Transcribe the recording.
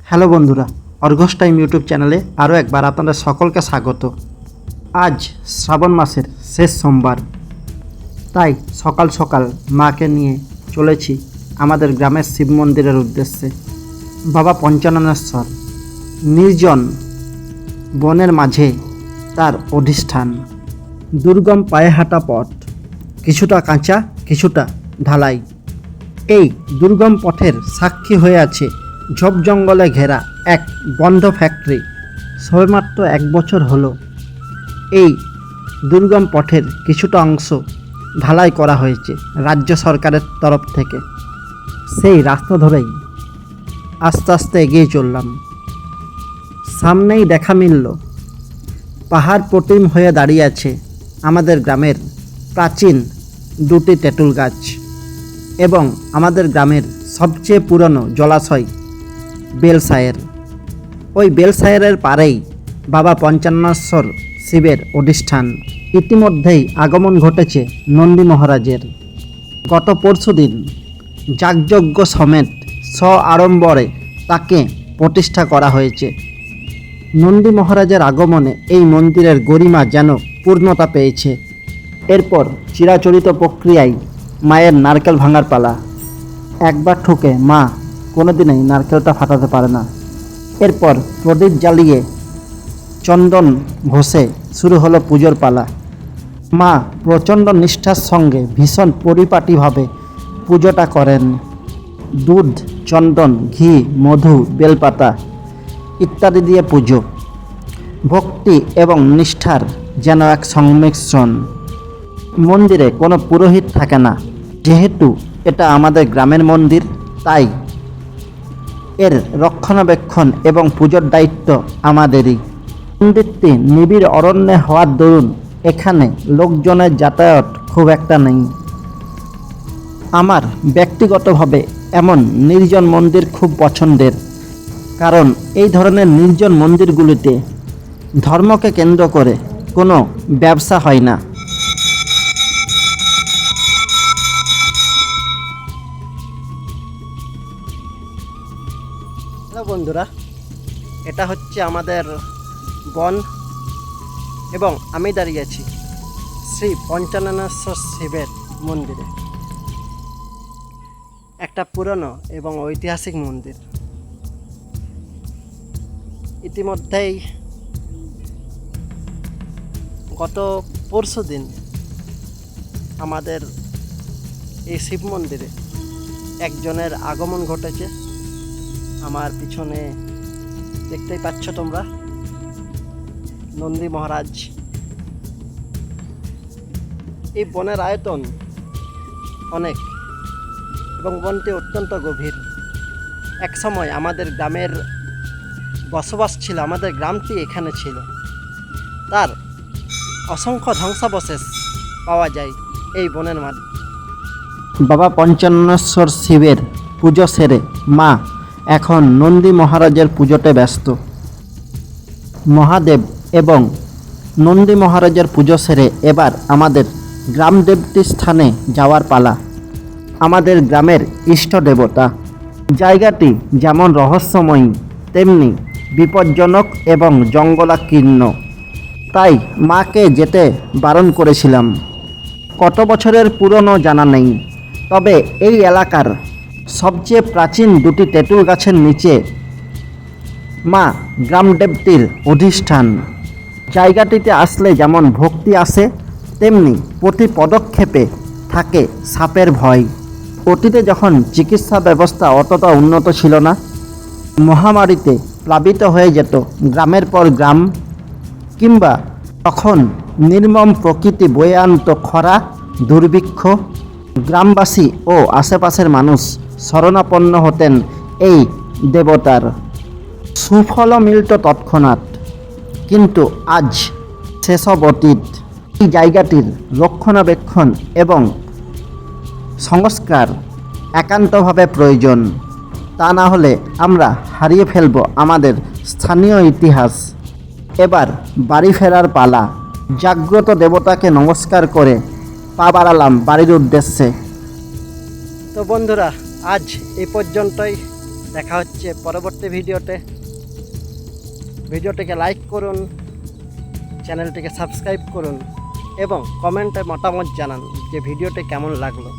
Hello বন্ধুরা, অর্ঘস time YouTube চ্যানেলে আরও একবার আপনাদের সকলকে স্বাগত। আজ শ্রাবণ মাসের শেষ সোমবার, তাই সকাল সকাল মাকে নিয়ে চলেছি আমাদের গ্রামের শিব মন্দিরের উদ্দেশ্যে। বাবা পঞ্চাননেশ্বর নির্জন বনের মাঝে তার অধিষ্ঠান। দুর্গম পায়ে হাঁটা পথ, কিছুটা কাঁচা কিছুটা ঢালাই। এই দুর্গম পথের সাক্ষী হয়ে আছে ঝোপ জঙ্গলে ঘেরা এক বন্ধ ফ্যাক্টরি। সবেমাত্র 1 বছর হলো এই দুর্গম পথের কিছুটা অংশ ঢালাই করা হয়েছে রাজ্য সরকারের তরফ থেকে। সেই রাস্তা ধরেই আস্তে আস্তে এগিয়ে চললাম। সামনেই দেখা মিলল পাহাড় প্রতিম হয়ে দাঁড়িয়ে আছে আমাদের গ্রামের প্রাচীন 2টি তেঁতুল গাছ এবং আমাদের গ্রামের সবচেয়ে পুরনো জলাশয় বেলসায়ের। ওই বেলসায়েরের পারেই বাবা পঞ্চাননেশ্বর শিবের অধিষ্ঠান। ইতিমধ্যেই আগমন ঘটেছে নন্দী মহারাজের। গত পরশুদিন যাগযজ্ঞ সমেত আড়ম্বরে তাকে প্রতিষ্ঠা করা হয়েছে। নন্দী মহারাজের আগমনে এই মন্দিরের গরিমা যেন পূর্ণতা পেয়েছে। এরপর চিরাচরিত প্রক্রিয়ায় মায়ের নারকেল ভাঙার পালা। একবার ঠুকে মা কোনোদিনই নারকেলটা ফাটাতে পারে না। এরপর প্রদীপ জ্বালিয়ে চন্দন ঘষে শুরু হলো পুজোর পালা। মা প্রচণ্ড নিষ্ঠার সঙ্গে ভীষণ পরিপাটিভাবে পুজোটা করেন। দুধ, চন্দন, ঘি, মধু, বেলপাতা ইত্যাদি দিয়ে পুজো। ভক্তি এবং নিষ্ঠার যেন এক সংমিশ্রণ। মন্দিরে কোনো পুরোহিত থাকে না। যেহেতু এটা আমাদের গ্রামের মন্দির, তাই এর রক্ষণাবেক্ষণ এবং পুজোর দায়িত্ব আমাদেরই। মন্দিরটি নিবিড় অরণ্যে হওয়ার দরুন এখানে লোকজনের যাতায়াত খুব একটা নেই। আমার ব্যক্তিগতভাবে এমন নির্জন মন্দির খুব পছন্দের, কারণ এই ধরনের নির্জন মন্দিরগুলিতে ধর্মকে কেন্দ্র করে কোনো ব্যবসা হয় না। হ্যালো বন্ধুরা, এটা হচ্ছে আমাদের বন এবং আমি দাঁড়িয়ে আছি শ্রী পঞ্চাননেশ্বর শিবের মন্দিরে। একটা পুরনো এবং ঐতিহাসিক মন্দির। ইতিমধ্যেই গত পরশুদিন আমাদের এই শিব মন্দিরে একজনের আগমন ঘটেছে। আমার পিছনে দেখতেই পাচ্ছ তোমরা, নন্দী মহারাজ। এই বনের আয়তন অনেক এবং বনটি অত্যন্ত গভীর। এক সময় আমাদের গ্রামের বসবাস ছিল, আমাদের গ্রামটি এখানে ছিল। তার অসংখ্য ধ্বংসাবশেষ পাওয়া যায় এই বনের মধ্যে। বাবা পঞ্চাননেশ্বর শিবের পুজো সেরে মা এখন নন্দী মহারাজের পুজোতে ব্যস্ত। মহাদেব এবং নন্দী মহারাজের পুজো সেরে এবার আমাদের গ্রাম দেবতী স্থানে যাওয়ার পালা। আমাদের গ্রামের ইষ্ট দেবতা। জায়গাটি যেমন রহস্যময়ী তেমনি বিপজ্জনক এবং জঙ্গলাকীর্ণ, তাই মাকে যেতে বারণ করেছিলাম। কত বছরের পুরনো জানা নেই, তবে এই এলাকার সবচেয়ে প্রাচীন 2টি তেঁতুল গাছের নিচে মা গ্রামদেবতীর অধিষ্ঠান। জায়গাটিতে আসলে যেমন ভক্তি আসে, তেমনি প্রতি পদক্ষেপে থাকে সাপের ভয়। অতীতে যখন চিকিৎসা ব্যবস্থা অতটা উন্নত ছিল না, মহামারীতে প্লাবিত হয়ে যেত গ্রামের পর গ্রাম, কিংবা তখন নির্মম প্রকৃতি বয়ে আনত খরা, দুর্ভিক্ষ, গ্রামবাসী ও আশেপাশের মানুষ শরণাপন্ন হতেন এই দেবতার। সুফল মিলত তৎক্ষণাৎ। কিন্তু আজ সেসব অতীত। এই জায়গাটির রক্ষণাবেক্ষণ এবং সংস্কার একান্তভাবে প্রয়োজন। তা না হলে আমরা হারিয়ে ফেলব আমাদের স্থানীয় ইতিহাস। এবার বাড়ি ফেরার পালা। জাগ্রত দেবতাকে নমস্কার করে পা বাড়ালাম বাড়ির উদ্দেশ্যে। তো বন্ধুরা, আজ এই পর্যন্তই। দেখা হচ্ছে পরবর্তী ভিডিওটিকে লাইক করুন, চ্যানেলটিকে সাবস্ক্রাইব করুন এবং কমেন্টে মতামত জানান যে ভিডিওটি কেমন লাগলো।